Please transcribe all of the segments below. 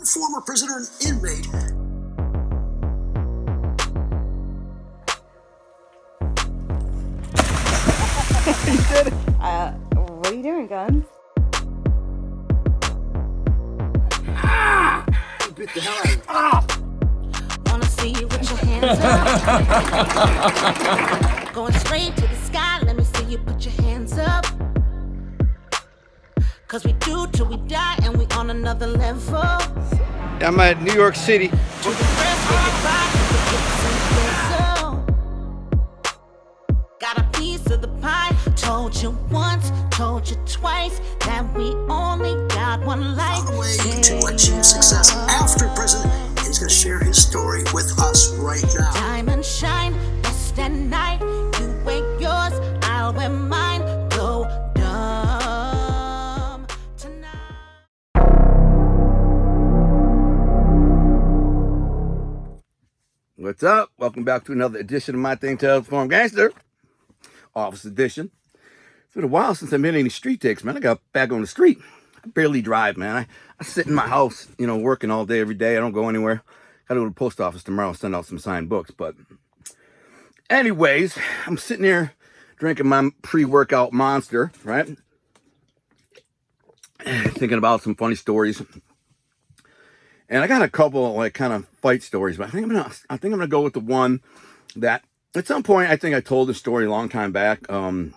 Former prisoner and inmate. You did it. What are you doing, Guns? You bit the hell out of me. Wanna see you with your hands up. Going straight to the sky, let me see you put your hands up. Cause we do till we die and we on another level. I'm at New York City. To the rest of your body, got a piece of the pie. Told you once, told you twice that we only got one life. On the way to achieve success after prison, and he's going to share his story with us right now. Diamond shine, best at night. You wear yours, I'll wear mine. Go dumb tonight. What's up? Welcome back to another edition of My Thing Tales Form Gangster. Office edition. It's been a while since I made any street takes, man. I got back on the street. I barely drive, man. I sit in my house, working all day, every day. I don't go anywhere. Got to go to the post office tomorrow, send out some signed books. But anyways, I'm sitting here drinking my pre-workout Monster, right? Thinking about some funny stories. And I got a couple kind of fight stories, but I think I'm gonna go with the one that at some point I think I told the story a long time back. I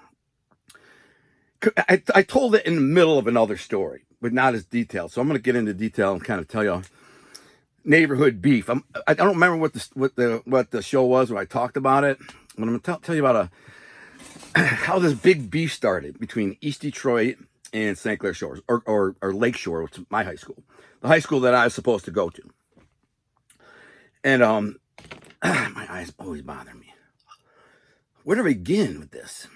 told it in the middle of another story, but not as detailed. So I'm gonna get into detail and kind of tell you neighborhood beef. I don't remember what the show was where I talked about it, but I'm gonna tell you about how this big beef started between East Detroit and St. Clair Shores or Lake Shore, which is my high school. The high school that I was supposed to go to. And my eyes always bother me. Where do I begin with this?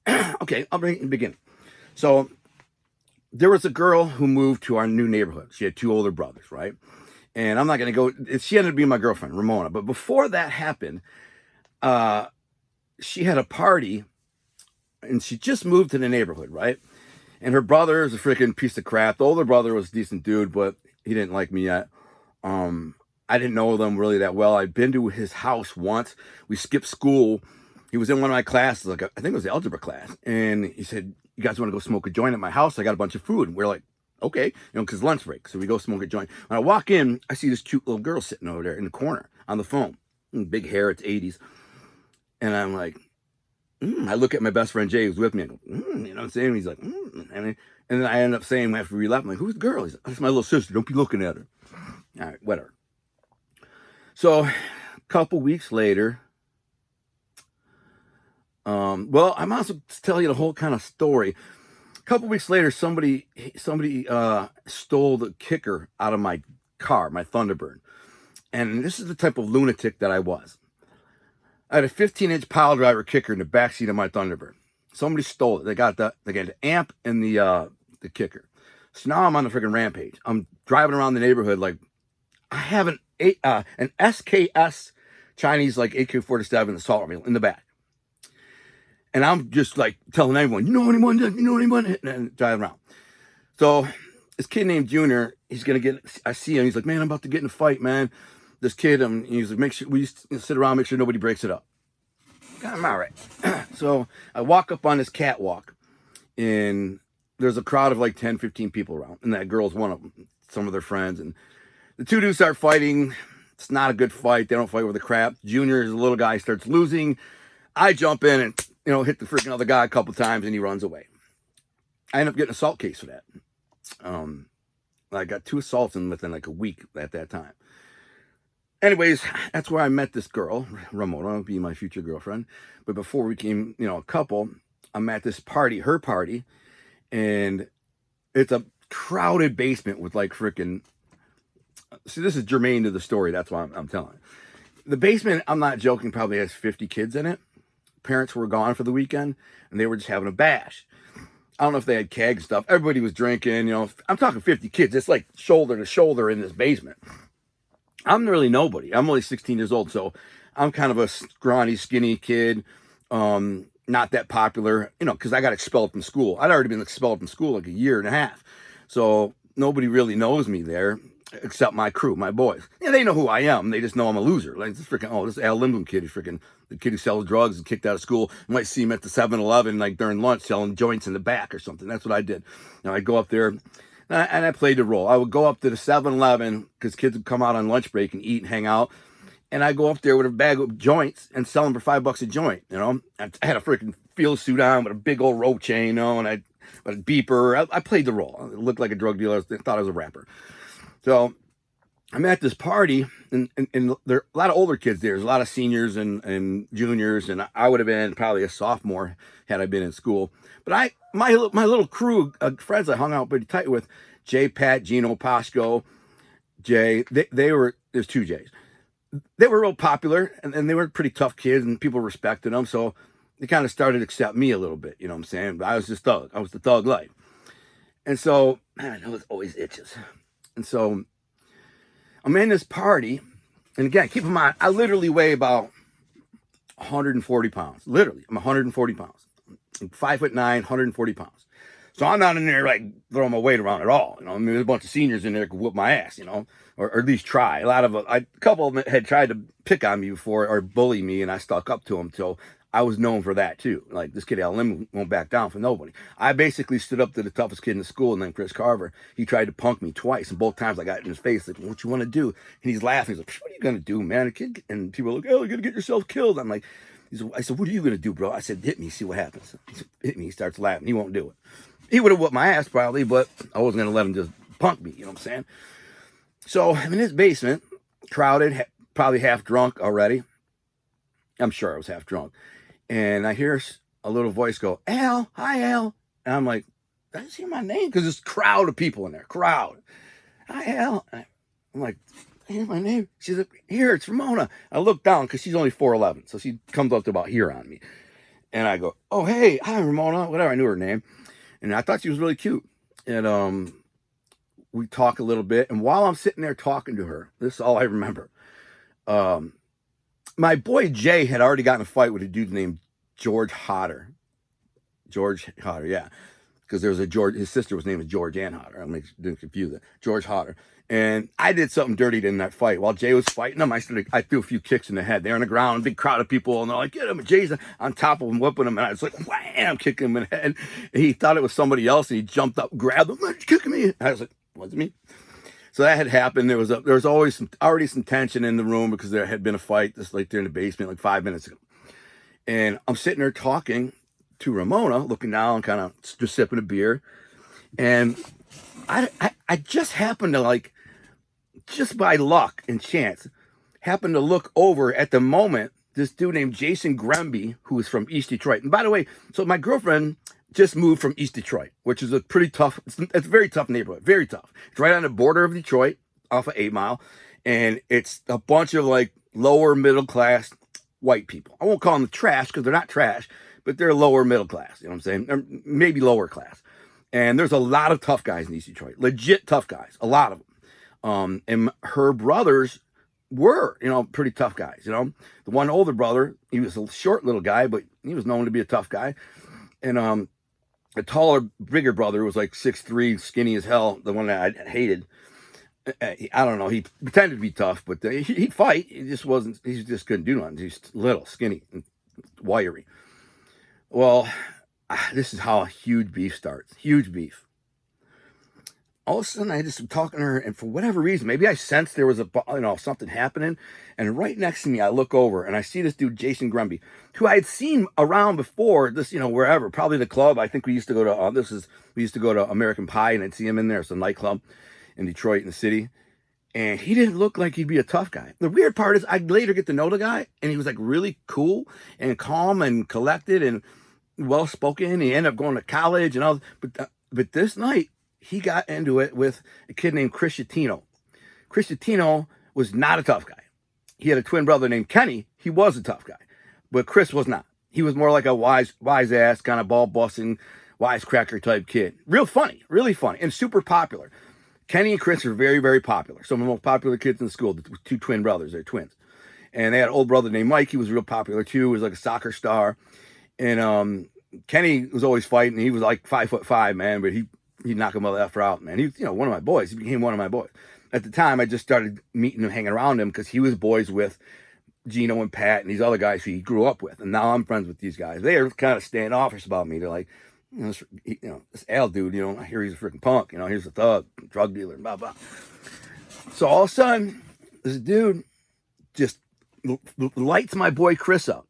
Okay, I'll begin. So there was a girl who moved to our new neighborhood. She had two older brothers, right? And I'm not going to go. She ended up being my girlfriend, Ramona. But before that happened, she had a party, and she just moved to the neighborhood, right? And her brother is a freaking piece of crap. The older brother was a decent dude, but he didn't like me yet. I didn't know them really that well. I'd been to his house once. We skipped school. He was in one of my classes, I think it was the algebra class. And he said, "You guys want to go smoke a joint at my house? I got a bunch of food." And we're like, okay, because lunch break. So we go smoke a joint. When I walk in, I see this cute little girl sitting over there in the corner on the phone. Big hair, it's 80s. And I'm like, I look at my best friend Jay, who's with me. I go, you know what I'm saying? He's like, and then I end up saying after we left, I'm like, "Who's the girl?" He's like, "That's my little sister. Don't be looking at her." All right, whatever. So a couple weeks later, well, I might as well tell you the whole kind of story. A couple weeks later, somebody stole the kicker out of my car, my Thunderbird. And this is the type of lunatic that I was. I had a 15-inch pile driver kicker in the backseat of my Thunderbird. Somebody stole it. They got the amp and the kicker. So now I'm on the freaking rampage. I'm driving around the neighborhood like I have an SKS Chinese AK-47 assault rifle in the back. And I'm just like telling everyone, "You know anyone? You know anyone?" And driving around. So this kid named Junior, I see him. He's like, "Man, I'm about to get in a fight, man." This kid, he's like, "Make sure we sit around, make sure nobody breaks it up." I'm all right. So I walk up on this catwalk, and there's a crowd of like 10, 15 people around, and that girl's one of them, some of their friends, and the two dudes start fighting. It's not a good fight. They don't fight with the crap. Junior is a little guy, starts losing. I jump in and hit the freaking other guy a couple times, and he runs away. I end up getting an assault case for that. I got 2 assaults within like a week at that time. Anyways, that's where I met this girl, Ramona, be my future girlfriend. But before we became, a couple, I'm at this party, her party, and it's a crowded basement with like freaking. See, this is germane to the story. That's why I'm telling. The basement, I'm not joking, probably has 50 kids in it. Parents were gone for the weekend, and they were just having a bash. I don't know if they had kegs and stuff. Everybody was drinking. I'm talking 50 kids. It's like shoulder to shoulder in this basement. I'm really nobody. I'm only 16 years old, so I'm kind of a scrawny, skinny kid. Not that popular, because I got expelled from school. I'd already been expelled from school like a year and a half. So nobody really knows me there. except my crew, my boys. Yeah, they know who I am. They just know I'm a loser. Like this freaking, oh, this Al Lindbloom kid is freaking the kid who sells drugs and kicked out of school. You might see him at the 7-Eleven like during lunch selling joints in the back or something. That's what I did. Now I'd go up there and I played the role. I would go up to the 7-Eleven because kids would come out on lunch break and eat and hang out. And I go up there with a bag of joints and sell them for $5 a joint. You know, I had a freaking field suit on with a big old rope chain, you know, and a beeper. I played the role. I looked like a drug dealer. I thought I was a rapper. So I'm at this party, and there are a lot of older kids there. There's a lot of seniors and juniors, and I would have been probably a sophomore had I been in school. But my little crew of friends I hung out pretty tight with, Jay, Pat, Gino, Pasco, Jay, there's 2 J's. They were real popular, and they were pretty tough kids, and people respected them. So they kind of started to accept me a little bit, you know what I'm saying? But I was just thug. I was the thug life. And so, man, I know it always itches. And so I'm in this party, and again, keep in mind, I literally weigh about 140 pounds. Literally, I'm 140 pounds. I'm 5'9", 140 pounds. So I'm not in there like throwing my weight around at all. You know, I mean, there's a bunch of seniors in there that could whoop my ass, you know, or at least try. A couple of them had tried to pick on me before or bully me, and I stuck up to them. So I was known for that too. Like this kid Al Lim won't back down for nobody. I basically stood up to the toughest kid in the school named Chris Carver. He tried to punk me twice, and both times I got in his face like, "What you want to do?" And he's laughing. He's like, "What are you gonna do, man?" And people are like, "Oh, you're gonna get yourself killed." I'm like, I said, "What are you gonna do, bro?" I said, "Hit me, see what happens." He said, "Hit me." He starts laughing. He won't do it. He would have whooped my ass probably, but I wasn't gonna let him just punk me. You know what I'm saying? So I'm in his basement, crowded, probably half drunk already. I'm sure I was half drunk. And I hear a little voice go, "Al, hi, Al." And I'm like, "Did I see my name?" Because there's a crowd of people in there, crowd. "Hi, Al." I'm like, "I hear my name." She's like, "Here, it's Ramona." I look down because she's only 4'11", so she comes up to about here on me. And I go, "Oh, hey, hi, Ramona," whatever. I knew her name. And I thought she was really cute. And we talk a little bit. And while I'm sitting there talking to her, this is all I remember. My boy Jay had already gotten in a fight with a dude named George Hodder. George Hodder, yeah. Because there was a George, his sister was named George Ann Hodder. I didn't confuse it. George Hodder. And I did something dirty in that fight. While Jay was fighting him, I threw a few kicks in the head. They're on the ground, big crowd of people, and they're like, "Get him!" And Jay's on top of him, whipping him, and I was like, wham, kicking him in the head. And he thought it was somebody else, and he jumped up, grabbed him, "You're kicking me." And I was like, "Wasn't me." So that had happened. There was always already some tension in the room because there had been a fight just like there in the basement like 5 minutes ago. And I'm sitting there talking to Ramona, looking down, kind of just sipping a beer. And I just happened to, like, just by luck and chance, happened to look over at the moment this dude named Jason Grimby, who is from East Detroit. And by the way, so my girlfriend just moved from East Detroit, which is a pretty tough, it's a very tough neighborhood, very tough. It's right on the border of Detroit, off of 8 Mile. And it's a bunch of like lower middle class white people. I won't call them trash because they're not trash, but they're lower middle class. You know what I'm saying? Or maybe lower class. And there's a lot of tough guys in East Detroit, legit tough guys, a lot of them. And her brothers were, pretty tough guys. The one older brother, he was a short little guy, but he was known to be a tough guy. And a taller, bigger brother was like 6'3", skinny as hell, the one that I hated. I don't know, he pretended to be tough, but he'd fight. He just couldn't do nothing. He's little, skinny, and wiry. Well, this is how a huge beef starts. Huge beef. All of a sudden, I just am talking to her, and for whatever reason, maybe I sensed there was something happening. And right next to me, I look over and I see this dude, Jason Grimby, who I had seen around before. This, wherever, probably the club. I think we used to go to we used to go to American Pie, and I'd see him in there. It's a nightclub in Detroit, in the city. And he didn't look like he'd be a tough guy. The weird part is, I later get to know the guy, and he was like really cool and calm and collected and well spoken. He ended up going to college and all. But this night, he got into it with a kid named Chris Shatino. Chris Shatino was not a tough guy. He had a twin brother named Kenny. He was a tough guy, but Chris was not. He was more like a wise ass, kind of ball busting, wisecracker type kid. Real funny, really funny, and super popular. Kenny and Chris are very, very popular. Some of the most popular kids in the school, the two twin brothers, they're twins. And they had an old brother named Mike. He was real popular too. He was like a soccer star. And Kenny was always fighting. He was like 5'5", man, but he'd knock a mother effer out, man. He was, one of my boys. He became one of my boys. at the time, I just started meeting him, hanging around him, because he was boys with Gino and Pat and these other guys who he grew up with. And now I'm friends with these guys. They are kind of standoffish about me. They're like, this Al dude, I hear he's a freaking punk. Here's a thug, drug dealer, blah, blah. So all of a sudden, this dude just lights my boy Chris up,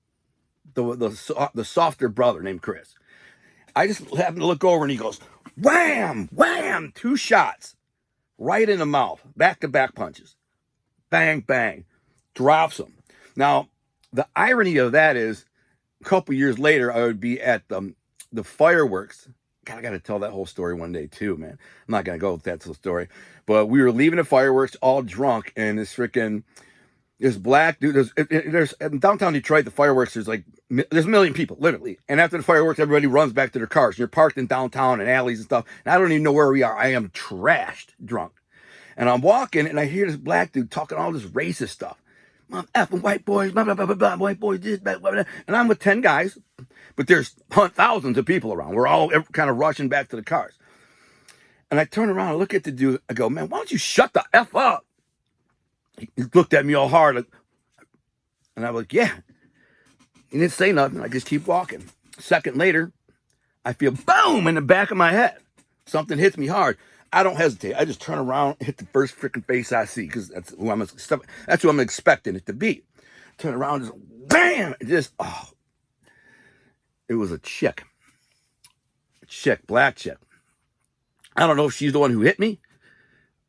the softer brother named Chris. I just happened to look over and he goes, wham, wham, 2 shots right in the mouth, back-to-back punches. Bang, bang, drops him. Now, the irony of that is, a couple years later, I would be at the fireworks. God, I got to tell that whole story one day too, man. I'm not going to go with that story. But we were leaving the fireworks all drunk, and this black dude, there's in downtown Detroit, the fireworks, there's a million people, literally. And after the fireworks, everybody runs back to their cars. You're parked in downtown and alleys and stuff. And I don't even know where we are. I am trashed drunk. And I'm walking, and I hear this black dude talking all this racist stuff. Mom, effing white boys, blah, blah, blah, blah, blah, white boys, this, blah, blah, blah. And I'm with 10 guys, but there's thousands of people around. We're all kind of rushing back to the cars. And I turn around and look at the dude. I go, man, why don't you shut the F up? He looked at me all hard. And I was like, yeah. He didn't say nothing. I just keep walking. A second later, I feel boom in the back of my head. Something hits me hard. I don't hesitate. I just turn around, hit the first freaking face I see, because that's who I'm expecting it to be. Turn around, just bam! It was a chick, black chick. I don't know if she's the one who hit me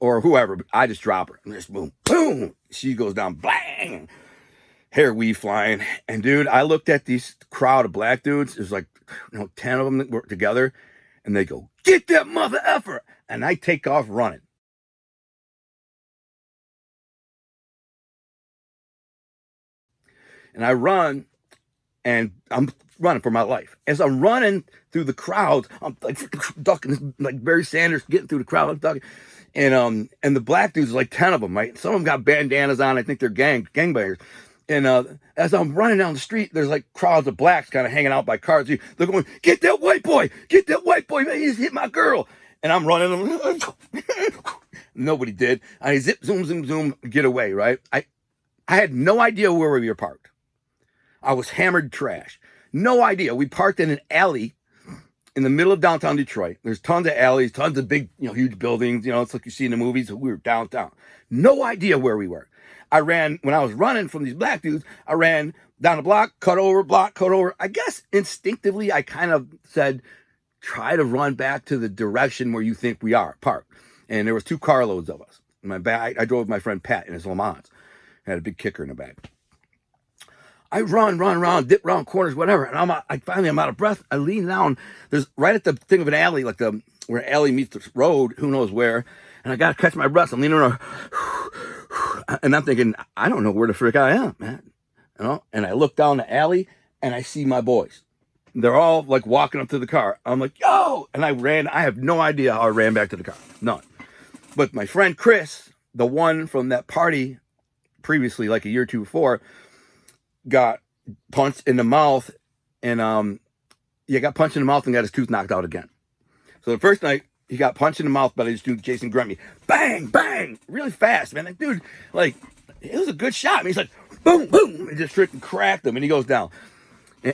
or whoever, but I just drop her. And just boom, boom. She goes down, bang! Hair weave flying. And dude, I looked at these crowd of black dudes. There's 10 of them that work together. And they go, get that mother effer. And I take off running. And I run, and I'm running for my life. As I'm running through the crowd, I'm ducking, like Barry Sanders getting through the crowd. I'm ducking. And the black dudes, 10 of them, right? Some of them got bandanas on. I think they're gangbangers. And as I'm running down the street, there's crowds of blacks kind of hanging out by cars. They're going, get that white boy, man, he just hit my girl. And I'm running. Nobody did. I zip, zoom, zoom, zoom, get away, right? I had no idea where we were parked. I was hammered trash. No idea. We parked in an alley in the middle of downtown Detroit. There's tons of alleys, tons of big, huge buildings. It's like you see in the movies. We were downtown. No idea where we were. When I was running from these black dudes, I ran down the block, cut over. I guess instinctively I kind of said, try to run back to the direction where you think we are parked. And there was 2 carloads of us. I drove with my friend Pat in his Le Mans. Had a big kicker in the back. I run around, dip around corners, whatever. And I'm out of breath. I lean down. There's right at the thing of an alley, where an alley meets the road, who knows where. And I got to catch my breath. I'm leaning around. And I'm thinking, I don't know where the frick I am, man. And I look down the alley and I see my boys. They're all walking up to the car. I'm like, yo! And I ran. I have no idea how I ran back to the car. None. But my friend Chris, the one from that party previously, a year or two before, got punched in the mouth and got punched in the mouth and got his tooth knocked out again. So the first night, he got punched in the mouth by this dude, Jason Gremmy. Bang, bang, really fast, man. That dude, it was a good shot. I mean, he's like, boom, boom, and just freaking cracked him, and he goes down.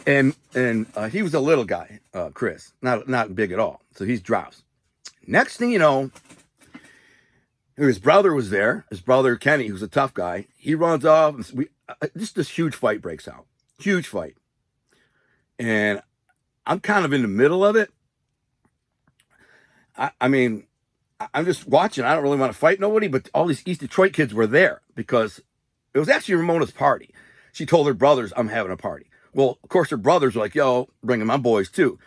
And he was a little guy, Chris, not big at all. So he drops. Next thing you know, his brother was there. His brother Kenny, who's a tough guy. He runs off, and just this huge fight breaks out. Huge fight, and I'm kind of in the middle of it. I mean, I'm just watching. I don't really want to fight nobody, but all these East Detroit kids were there because it was actually Ramona's party. She told her brothers, I'm having a party. Well, of course, her brothers were like, yo, bringing my boys too.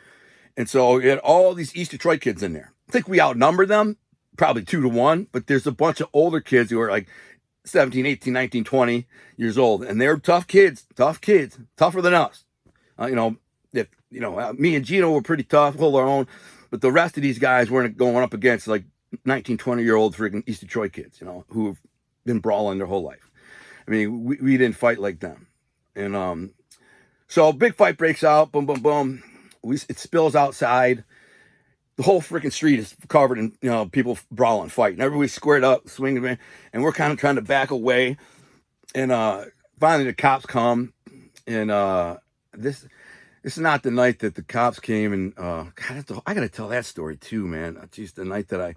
And so you had all these East Detroit kids in there. I think we outnumbered them, probably 2-1, but there's a bunch of older kids who are 17, 18, 19, 20 years old. And they're tough kids, tougher than us. Me and Gino were pretty tough, hold our own. But the rest of these guys weren't going up against 19, 20-year-old freaking East Detroit kids, who have been brawling their whole life. I mean, we didn't fight like them. And so a big fight breaks out, boom, boom, boom. It spills outside. the whole freaking street is covered in, you know, people brawling, fighting. Everybody's squared up, swinging, man, and we're kind of trying to back away. And finally the cops come, and this is not the night that the cops came, and God, I gotta tell that story too, man. Jeez, the night that I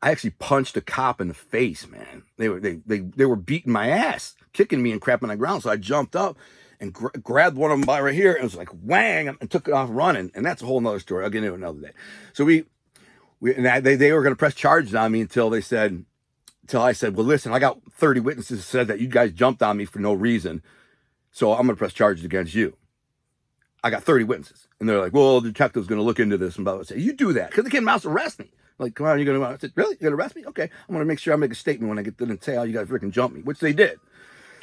actually punched a cop in the face, man. They were beating my ass, kicking me and crapping on the ground. So I jumped up and grabbed one of them by right here, and it was like whang, and took it off running. And that's a whole nother story. I'll get into it another day. So they were going to press charges on me until I said, well, listen, I got 30 witnesses that said that you guys jumped on me for no reason, so I'm going to press charges against you. I got 30 witnesses, and they're like, well, the detective's going to look into this and blah, blah, blah. I say, you do that, because they came out to arrest me. Like, come on, you're going to, I said, really? You're going to arrest me? Okay. I'm going to make sure I make a statement when I get there and say, oh, you guys freaking jumped me, which they did.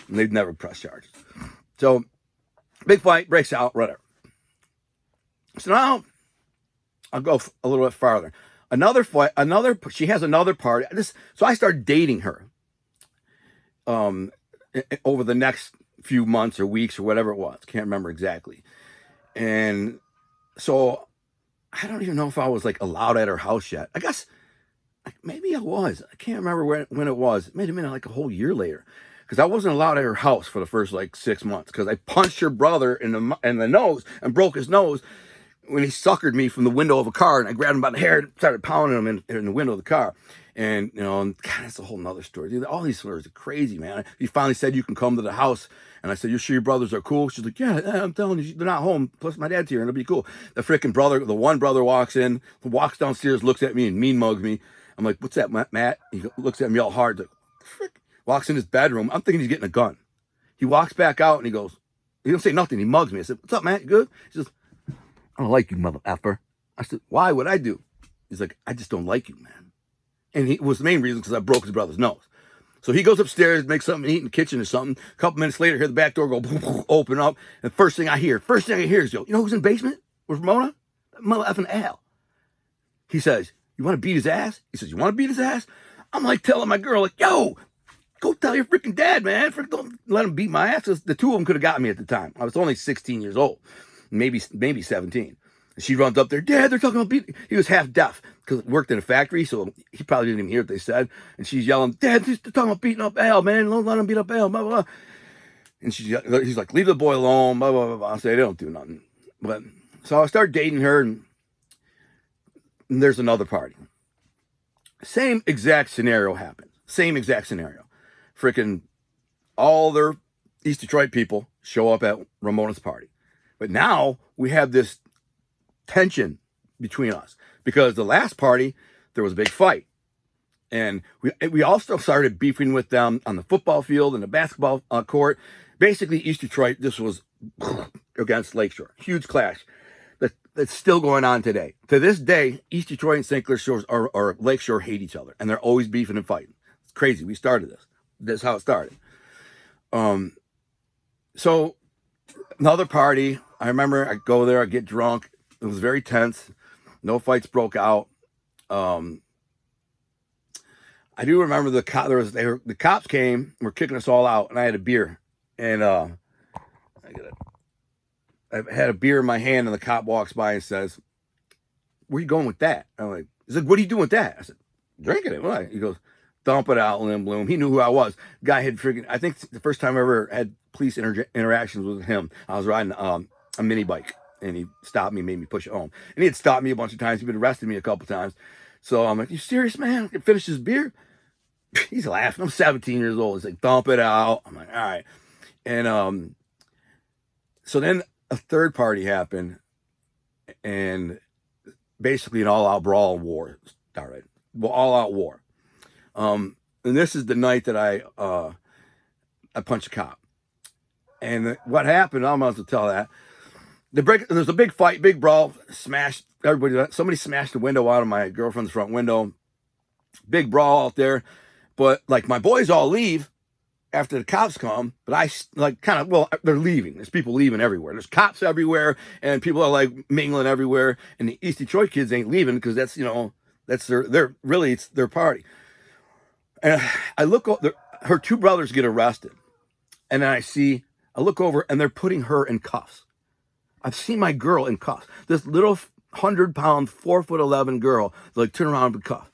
And they've never pressed charges. So, big fight, breaks out, whatever. So now, I'll go a little bit farther. Another fight, she has another party. So I started dating her over the next few months or weeks or whatever it was. Can't remember exactly. And so, I don't even know if I was like allowed at her house yet. I guess maybe I was. I can't remember when it was. It may have been like a whole year later, because I wasn't allowed at her house for the first like 6 months, because I punched her brother in the nose and broke his nose when he suckered me from the window of a car, and I grabbed him by the hair and started pounding him in the window of the car. And, you know, God, that's a whole nother story. Dude, all these stories are crazy, man. He finally said, you can come to the house. And I said, you sure your brothers are cool? She's like, yeah, I'm telling you, they're not home. Plus my dad's here, and it'll be cool. The freaking brother, the one brother walks in, walks downstairs, looks at me and mean mugs me. I'm like, what's that, Matt? He looks at me all hard, like, frick. Walks in his bedroom. I'm thinking he's getting a gun. He walks back out and he goes, he don't say nothing. He mugs me. I said, what's up, Matt? You good? He says, I don't like you, mother effer. I said, why would I do? He's like, I just don't like you, man. And it was the main reason, because I broke his brother's nose. So he goes upstairs, makes something to eat in the kitchen or something. A couple minutes later, hear the back door go open up. And first thing I hear is, yo, you know who's in the basement with Ramona? That mother effing Al. He says, you want to beat his ass? He says, you want to beat his ass? I'm like telling my girl, like, yo, go tell your freaking dad, man. Don't let him beat my ass. The two of them could have got me at the time. I was only 16 years old, maybe 17. She runs up there, Dad, they're talking about beating. He was half deaf because he worked in a factory, so he probably didn't even hear what they said. And she's yelling, Dad, they're talking about beating up Al, man. Don't let him beat up Al, blah, blah, blah. And he's like, leave the boy alone, blah, blah, blah, blah. I say, they don't do nothing. But so I started dating her, and there's another party. Same exact scenario happened. Same exact scenario. Freaking all their East Detroit people show up at Ramona's party. But now we have this tension between us, because the last party there was a big fight, and we also started beefing with them on the football field and the basketball court. Basically, East Detroit, this was against Lakeshore, huge clash that's still going on today. To this day, East Detroit and St. Clair Shores or Lakeshore hate each other, and they're always beefing and fighting. It's crazy. We started this. That's how it started. So another party. I remember I go there, I get drunk. It was very tense. No fights broke out. I do remember the cops came, were kicking us all out, and I had a beer. And I had a beer in my hand, and the cop walks by and says, where you going with that? I'm like, he's like, what are you doing with that? I said, drinking it. What? He goes, dump it out, Lindbloom. He knew who I was. Guy had freaking, I think the first time I ever had police interactions with him, I was riding a mini bike. And he stopped me, made me push it home. And he had stopped me a bunch of times. He'd been arrested me a couple times. So I'm like, you serious, man? I can finish this beer? He's laughing. I'm 17 years old. He's like, dump it out. I'm like, all right. And so then a third party happened. And basically an all-out brawl war started. Well, all-out war. And this is the night that I punched a cop. And what happened, I'm about to tell that. There's a big fight, big brawl, smashed everybody. Somebody smashed the window out of my girlfriend's front window. Big brawl out there. But like my boys all leave after the cops come, but I like they're leaving. There's people leaving everywhere. There's cops everywhere, and people are like mingling everywhere. And the East Detroit kids ain't leaving because that's, you know, that's it's their party. And I look over, her two brothers get arrested. And then I look over and they're putting her in cuffs. I've seen my girl in cuffs. This little 100-pound, 4'11" girl, like turn around and cuff.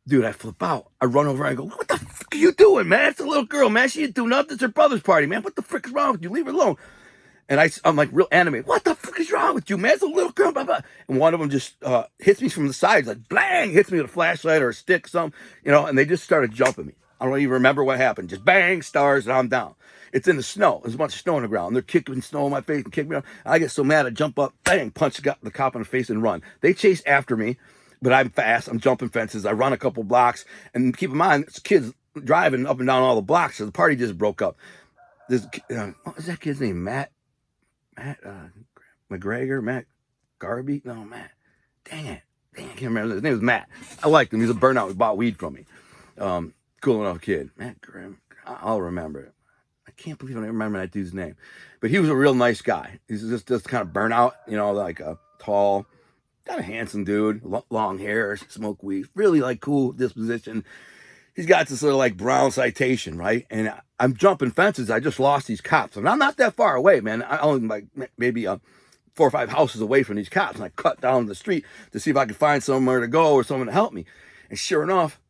Dude, I flip out. I run over and I go, what the fuck are you doing, man? It's a little girl, man. She didn't do nothing. It's her brother's party, man. What the frick is wrong with you? Leave her alone. And I'm like real animated. What the fuck is wrong with you, man? It's a little girl, blah, blah. And one of them just hits me from the side, like bang, hits me with a flashlight or a stick, something, and they just started jumping me. I don't even remember what happened. Just bang, stars, and I'm down. It's in the snow. There's a bunch of snow on the ground. They're kicking snow in my face and kicking me out. I get so mad, I jump up, bang, punch the cop in the face and run. They chase after me, but I'm fast. I'm jumping fences. I run a couple blocks. And keep in mind, it's kids driving up and down all the blocks, so the party just broke up. What was that kid's name? Matt McGregor? Matt Garby? No, Matt. Dang it. I can't remember. His name was Matt. I liked him. He's a burnout. He bought weed from me. Cool enough kid. Matt Graham. I'll remember it. I can't believe I don't remember that dude's name. But he was a real nice guy. He's just kind of burnout, like a tall, kind of handsome dude, long hair, smoke weed, really like cool disposition. He's got this little like brown citation, right? And I'm jumping fences. I just lost these cops. And I'm not that far away, man. I only like maybe 4 or 5 houses away from these cops. And I cut down the street to see if I could find somewhere to go or someone to help me. And sure enough,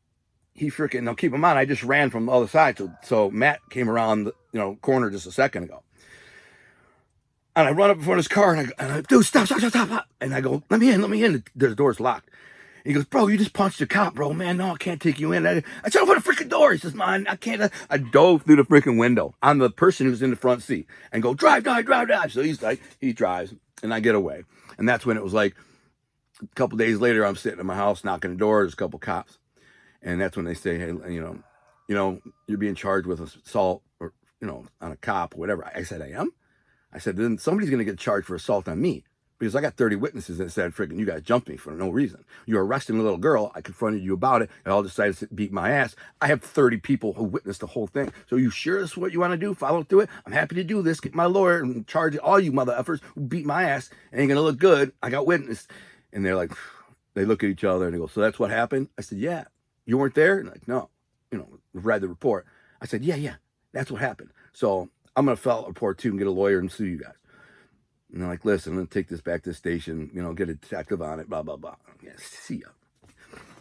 now keep in mind, I just ran from the other side. So Matt came around the corner just a second ago. And I run up in front of his car and I dude, stop. And I go, let me in. The door's locked. And he goes, bro, you just punched a cop, bro. Man, no, I can't take you in. I said, open the freaking door. He says, man, I can't. I dove through the freaking window. I'm the person who's in the front seat and go, drive. So he's like, he drives and I get away. And that's when it was like a couple days later, I'm sitting in my house, knocking the door. There's a couple cops. And that's when they say, hey, you're being charged with assault or, on a cop or whatever. I said, I am? I said, then somebody's going to get charged for assault on me because I got 30 witnesses that said, freaking, you guys jumped me for no reason. You're arresting a little girl. I confronted you about it. And all decided to beat my ass. I have 30 people who witnessed the whole thing. So you sure this is what you want to do? Follow through it? I'm happy to do this. Get my lawyer and charge all you mother effers who beat my ass. It ain't going to look good. I got witness. And they're like, they look at each other and they go, so that's what happened? I said, yeah. You weren't there? And like, no, read the report. I said, yeah, that's what happened. So I'm going to file a report too and get a lawyer and sue you guys. And they're like, listen, I'm going to take this back to the station, get a detective on it, blah, blah, blah. Yeah, see ya.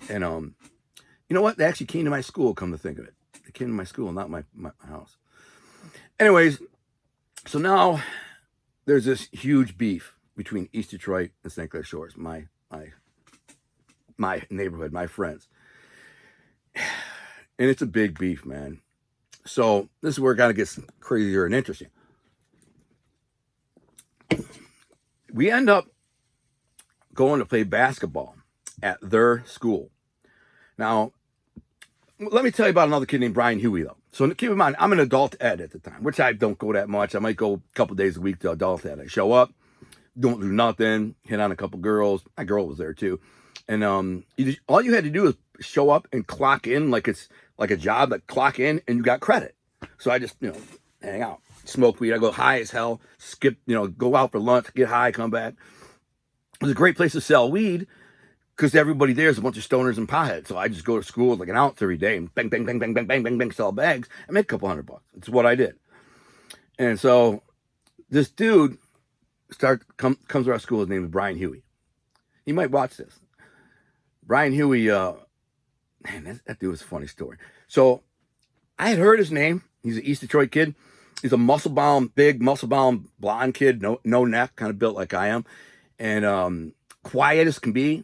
And, you know what? They actually came to my school, come to think of it. They came to my school, not my house. Anyways, so now there's this huge beef between East Detroit and St. Clair Shores, my neighborhood, my friends. And it's a big beef, man. So this is where it kind of gets crazier and interesting. We end up going to play basketball at their school. Now, let me tell you about another kid named Brian Huey, though. So keep in mind, I'm an adult ed at the time, which I don't go that much. I might go a couple days a week to adult ed. I show up, don't do nothing, hit on a couple girls. My girl was there too. And all you had to do is show up and clock in like it's like a job, like clock in and you got credit. So I just, hang out, smoke weed. I go high as hell, skip, go out for lunch, get high, come back. It was a great place to sell weed because everybody there is a bunch of stoners and potheads. So I just go to school like an ounce every day and bang, bang, bang, bang, bang, bang, bang, bang, sell bags and make a couple $100. It's what I did. And so this dude comes to our school. His name is Brian Huey. He might watch this. Brian Huey, man, that dude was a funny story. So I had heard his name. He's an East Detroit kid. He's a big muscle-bound blonde kid, no neck, kind of built like I am. And quiet as can be.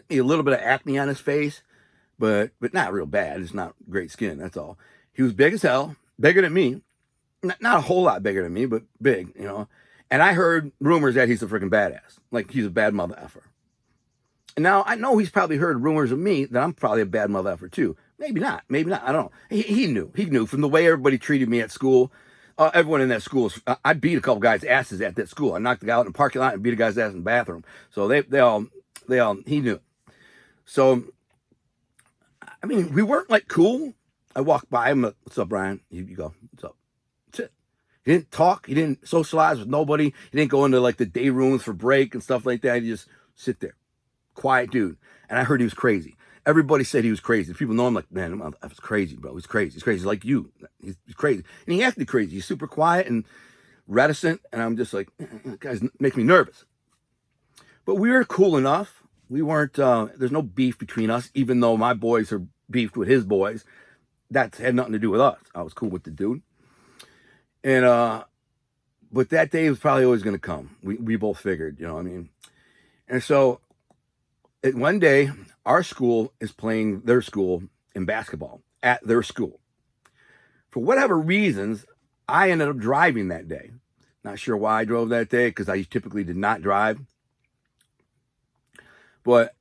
A little bit of acne on his face, but not real bad. It's not great skin, that's all. He was big as hell, bigger than me. Not a whole lot bigger than me, but big, And I heard rumors that he's a freaking badass. Like he's a bad mother effer. And now I know he's probably heard rumors of me that I'm probably a bad mother effer too. Maybe not. I don't know. He knew from the way everybody treated me at school. Everyone in that school, I beat a couple guys' asses at that school. I knocked the guy out in the parking lot and beat a guy's ass in the bathroom. So they all, he knew. So, I mean, we weren't like cool. I walked by him. What's up, Brian? You go, what's up? That's it. He didn't talk. He didn't socialize with nobody. He didn't go into like the day rooms for break and stuff like that. He just sit there. Quiet dude. And I heard he was crazy. Everybody said he was crazy. People know him like, man, I was crazy, bro. He's crazy. He's crazy like you. He's crazy. And he acted crazy. He's super quiet and reticent. And I'm just like, guys make me nervous. But we were cool enough. We weren't, there's no beef between us, even though my boys are beefed with his boys. That had nothing to do with us. I was cool with the dude. And, but that day was probably always going to come. We both figured, you know what I mean? And so one day, our school is playing their school in basketball at their school. For whatever reasons, I ended up driving that day. Not sure why I drove that day, because I typically did not drive. But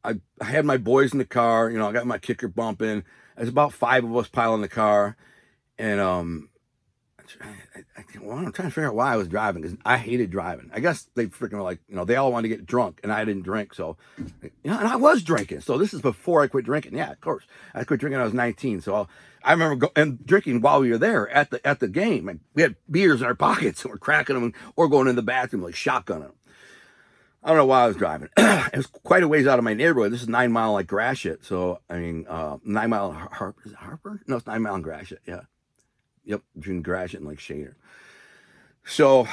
I had my boys in the car. You know, I got my kicker bumping. There's about 5 of us piling the car. And I'm trying to figure out why I was driving, because I hated driving. I guess they freaking were like, you know, they all wanted to get drunk, and I didn't drink. So, you know, and I was drinking. So this is before I quit drinking. Yeah, of course. I quit drinking when I was 19. So I remember drinking while we were there at the game. And we had beers in our pockets, and we're cracking them, or going in the bathroom, like shotgunning them. I don't know why I was driving. It was quite a ways out of my neighborhood. This is 9 Mile like Gratiot. So, I mean, 9 Mile Harper. Is it Harper? No, it's 9 Mile and Gratiot. Yeah. Yep. Between Gratiot and like Shader. So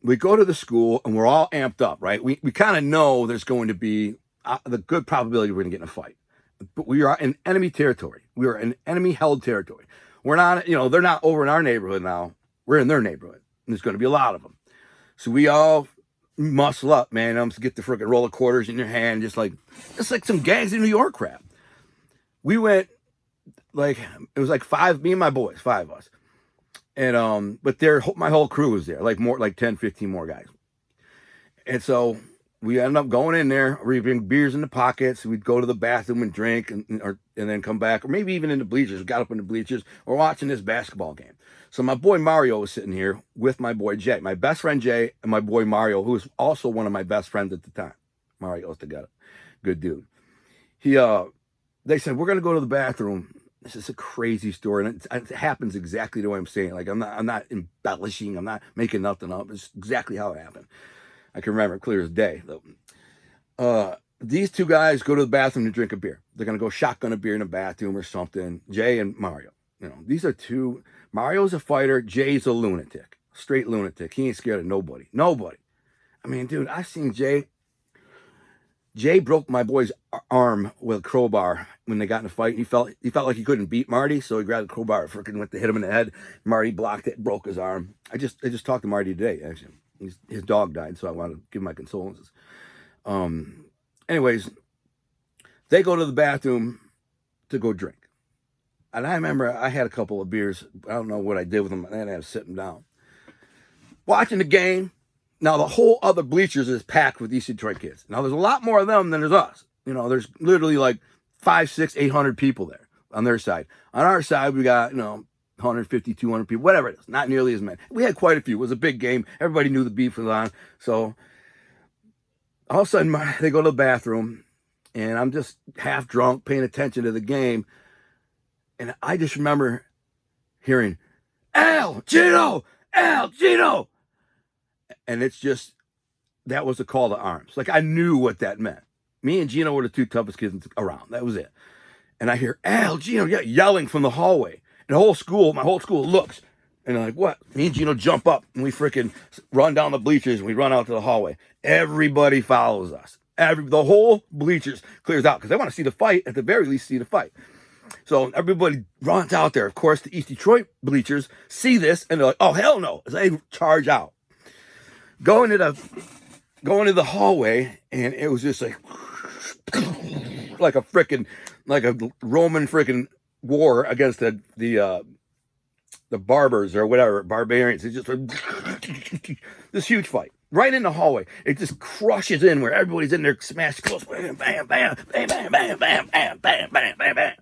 we go to the school and we're all amped up, right? We kind of know there's going to be the good probability we're going to get in a fight. But we are in enemy territory. We are in enemy held territory. We're not, you know, they're not over in our neighborhood now. We're in their neighborhood. And there's going to be a lot of them. So we all muscle up, man. I'm get the freaking roll of quarters in your hand, just like some gangs in New York crap. We went like, it was like 5, me and my boys, 5 of us. And but my whole crew was there, like 10, 15 more guys. And so we ended up going in there. We'd bring beers in the pockets. We'd go to the bathroom and drink, and then come back, or maybe even in the bleachers. We got up in the bleachers. We're watching this basketball game. So my boy Mario was sitting here with my boy Jay, my best friend Jay, and my boy Mario, who was also one of my best friends at the time. Mario's together, good dude. They said, we're gonna go to the bathroom. This is a crazy story, and it happens exactly the way I'm saying. Like I'm not embellishing. I'm not making nothing up. It's exactly how it happened. I can remember it clear as day. These 2 guys go to the bathroom to drink a beer. They're gonna go shotgun a beer in the bathroom or something. Jay and Mario. You know, these are 2. Mario's a fighter. Jay's a lunatic, straight lunatic. He ain't scared of nobody. Nobody. I mean, dude, I've seen Jay. Jay broke my boy's arm with a crowbar when they got in a fight. He felt like he couldn't beat Marty, so he grabbed the crowbar, freaking went to hit him in the head. Marty blocked it, broke his arm. I just talked to Marty today, actually. His dog died, so I want to give my condolences. Anyways, they go to the bathroom to go drink. And I remember I had a couple of beers. I don't know what I did with them. I had to sit them down. Watching the game. Now, the whole other bleachers is packed with these Detroit kids. Now, there's a lot more of them than there's us. You know, there's literally like 500, 600, 800 people there on their side. On our side, we got, 150, 200 people, whatever it is. Not nearly as many. We had quite a few. It was a big game. Everybody knew the beef was on. So, all of a sudden, they go to the bathroom, and I'm just half drunk, paying attention to the game. And I just remember hearing, Al, Gino! Al, Gino! And it's just, that was a call to arms. Like, I knew what that meant. Me and Gino were the 2 toughest kids around. That was it. And I hear, Al, Gino, yelling from the hallway. And my whole school looks. And they're like, what? Me and Gino jump up, and we freaking run down the bleachers, and we run out to the hallway. Everybody follows us. The whole bleachers clears out, because they want to see the fight, at the very least see the fight. So everybody runs out there. Of course, the East Detroit bleachers see this, and they're like, oh, hell no. So they charge out. Go into the hallway, and it was just like like a Roman freaking war against the barbers or whatever, barbarians. It's just this huge fight right in the hallway. It just crushes in where everybody's in there, smashed close, bam, bam, bam, bam, bam, bam, bam, bam, bam, bam, bam, bam.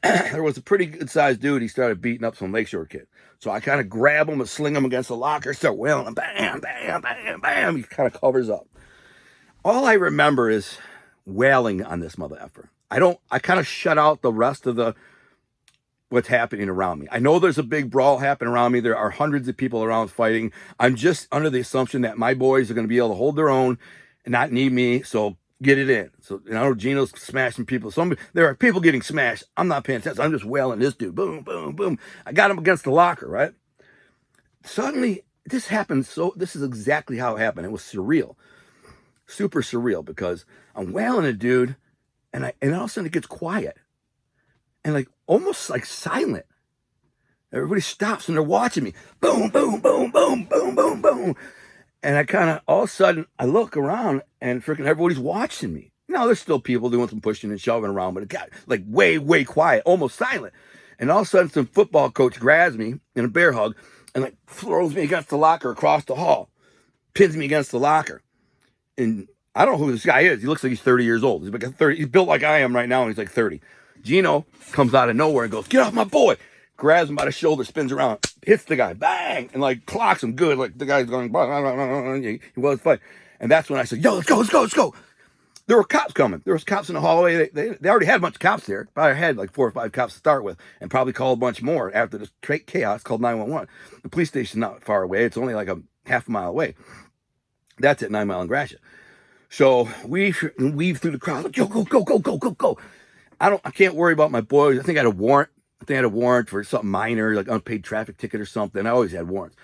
There was a pretty good sized dude. He started beating up some Lakeshore kid. So I kind of grab him and sling him against the locker, start wailing him, bam, bam, bam, bam. He kind of covers up. All I remember is wailing on this mother effer. I kind of shut out the rest of what's happening around me. I know there's a big brawl happening around me. There are hundreds of people around fighting. I'm just under the assumption that my boys are going to be able to hold their own and not need me. So get it in. So, Gino's smashing people. There are people getting smashed. I'm not paying attention. I'm just wailing this dude. Boom, boom, boom. I got him against the locker, right? Suddenly, this happened. So this is exactly how it happened. It was surreal, super surreal, because I'm wailing a dude, and all of a sudden it gets quiet, and like almost like silent. Everybody stops and they're watching me. Boom, boom, boom, boom, boom, boom, boom. And I kind of, all of a sudden, I look around and freaking everybody's watching me. Now, there's still people doing some pushing and shoving around, but it got like way, way quiet, almost silent. And all of a sudden, some football coach grabs me in a bear hug and like throws me against the locker across the hall, pins me against the locker. And I don't know who this guy is. He looks like he's 30 years old. He's like 30. He's built like I am right now, and he's like 30. Gino comes out of nowhere and goes, "Get off my boy." Grabs him by the shoulder, spins around, hits the guy, bang, and like clocks him good. Like the guy's going, he was fighting. And that's when I said, "Yo, let's go, let's go, let's go." There were cops coming. There was cops in the hallway. They already had a bunch of cops there. Probably had like 4 or 5 cops to start with, and probably called a bunch more after this chaos. Called 911. The police station's not far away. It's only like a half a mile away. That's at 9 Mile and Gratiot. So we weave through the crowd. Like, yo, go, go, go, go, go, go. I can't worry about my boys. I think I had a warrant. I had a warrant for something minor, like unpaid traffic ticket or something. I always had warrants.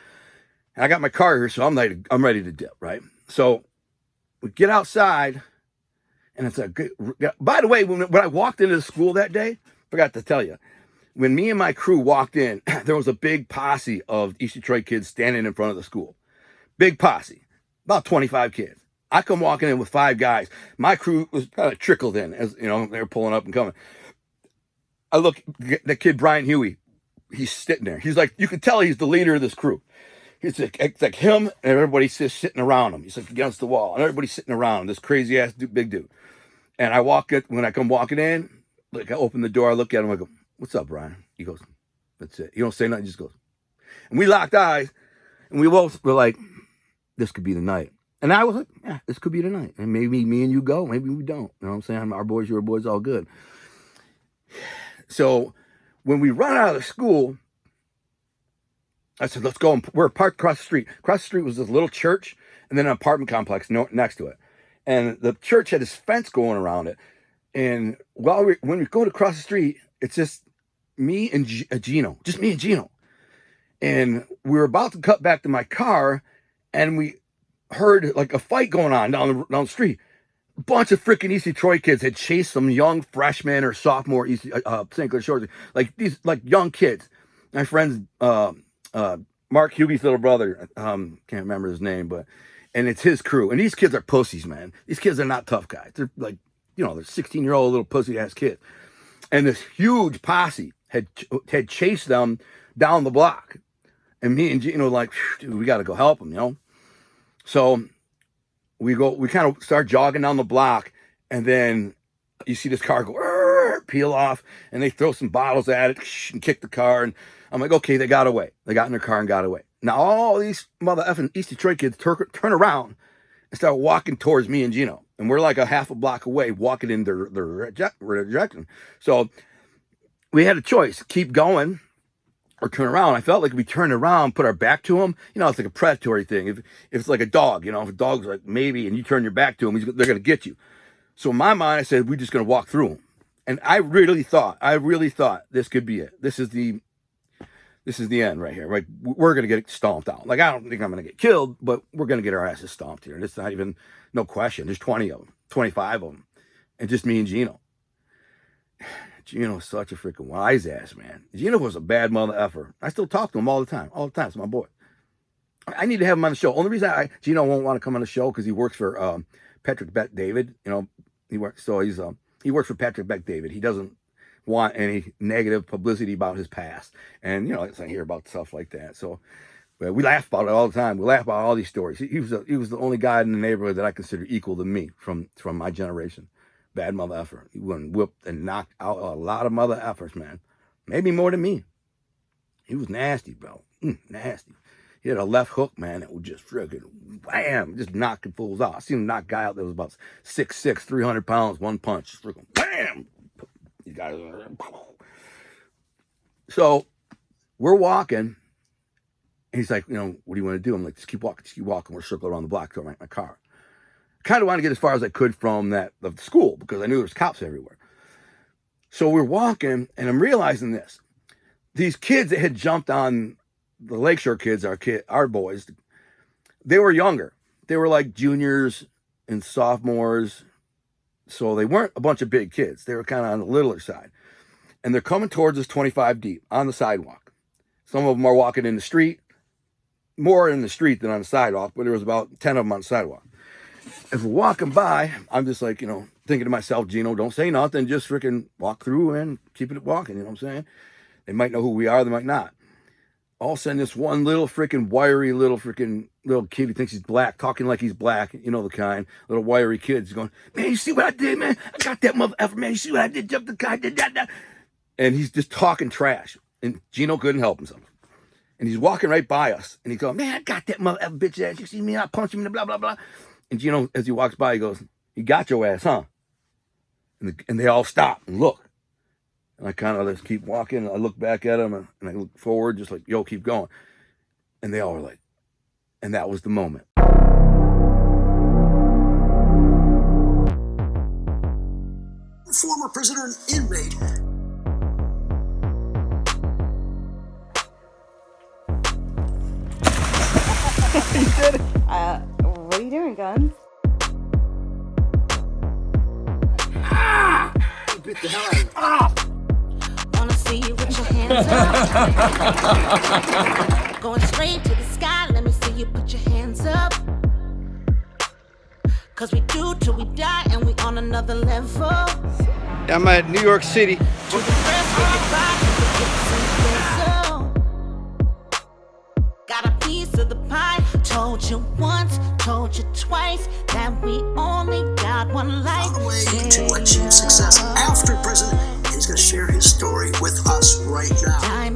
And I got my car here, so I'm ready to dip, right? So we get outside, and it's a good. By the way, when I walked into the school that day, forgot to tell you, when me and my crew walked in, there was a big posse of East Detroit kids standing in front of the school. Big posse, about 25 kids. I come walking in with 5 guys. My crew was kind of trickled in, as you know, they were pulling up and coming. I look, the kid, Brian Huey, he's sitting there. He's like, you can tell he's the leader of this crew. It's like him and everybody's just sitting around him. He's like against the wall and everybody's sitting around him, this crazy ass big dude. And when I come walking in, like I open the door, I look at him, I go, "What's up, Brian?" He goes, "That's it." He don't say nothing, he just goes. And we locked eyes and we both were like, this could be the night. And I was like, yeah, this could be the night. And maybe me and you go, maybe we don't. You know what I'm saying? Our boys, your boys, all good. So when we run out of the school, I said, let's go. We're parked across the street. Across the street was this little church and then an apartment complex next to it. And the church had this fence going around it. And when we go to cross the street, it's just me and Gino, just me and Gino. And we were about to cut back to my car, and we heard like a fight going on down the street. A bunch of freaking East Detroit kids had chased some young freshman or sophomore St. Clair Shores, like these like young kids. My friend's Mark Hughey's little brother, can't remember his name, and it's his crew. And these kids are pussies, man. These kids are not tough guys. They're like, they're 16-year-old little pussy ass kids. And this huge posse had chased them down the block. And me and Gino like, dude, we got to go help them, you know? So we kind of start jogging down the block, and then you see this car go, peel off, and they throw some bottles at it and kick the car. And I'm like, okay, they got away. They got in their car and got away. Now all these mother effing East Detroit kids turn around and start walking towards me and Gino. And we're like a half a block away, walking in their direction. So we had a choice, keep going or turn around. I felt like if we turned around, put our back to him, it's like a predatory thing. If it's like a dog, if a dog's like maybe, and you turn your back to him, they're going to get you. So in my mind, I said, we're just going to walk through him. And I really thought this could be it. This is the end right here. Right? We're going to get stomped out. Like, I don't think I'm going to get killed, but we're going to get our asses stomped here. And it's not even, no question. There's 20 of them, 25 of them. And just me and Gino. Gino's such a freaking wise ass, man. Gino was a bad mother effer. I still talk to him all the time. It's my boy. I need to have him on the show. Only reason Gino won't want to come on the show because he works for Patrick Bet David. He works for Patrick Bet David. He doesn't want any negative publicity about his past, and I hear about stuff like that. So we laugh about it all the time. We laugh about all these stories. He was the only guy in the neighborhood that I consider equal to me from my generation. Bad mother effer. He went and whipped and knocked out a lot of mother effers, man. Maybe more than me. He was nasty, bro. Nasty. He had a left hook, man, that would just freaking wham, just knocking fools out. I seen him knock a guy out that was about 6'6", 300 pounds, one punch, just freaking wham. These guys. So we're walking, and he's like, what do you want to do? I'm like, just keep walking. We're circling around the block to my car. Kind of wanted to get as far as I could from the school because I knew there was cops everywhere. So we're walking, and I'm realizing this. These kids that had jumped on the Lakeshore kids, our boys, they were younger. They were like juniors and sophomores. So they weren't a bunch of big kids. They were kind of on the littler side. And they're coming towards us 25 deep on the sidewalk. Some of them are walking in the street, more in the street than on the sidewalk, but there was about 10 of them on the sidewalk. As we're walking by, I'm just like, thinking to myself, Gino, don't say nothing, just freaking walk through and keep it walking, you know what I'm saying? They might know who we are, they might not. All of a sudden, this one little freaking wiry little kid, he thinks he's black, talking like he's black, the kind, little wiry kid's going, man, you see what I did, man? I got that motherfucker, man, you see what I did? Jump the guy, did that. And he's just talking trash. And Gino couldn't help himself. And he's walking right by us. And he's going, man, I got that motherfucker bitch ass. You see me? I punch him and blah, blah, blah. And Gino, as he walks by, he goes, he got your ass, huh? And they all stop and look. And I kind of just keep walking. I look back at him and I look forward, just like, yo, keep going. And they all were like, and that was the moment. Former prisoner and inmate. You did it. What are you doing, Guns? He bit the hell out of me. Wanna see you with your hands up. Going straight to the sky, let me see you put your hands up. Cause we do till we die and we on another level. I'm at New York City. To the rest of your body, got a piece of the pie. Told you once, told you twice that we only got one life. On the way to achieve success after prison, and he's going to share his story with us right now. Time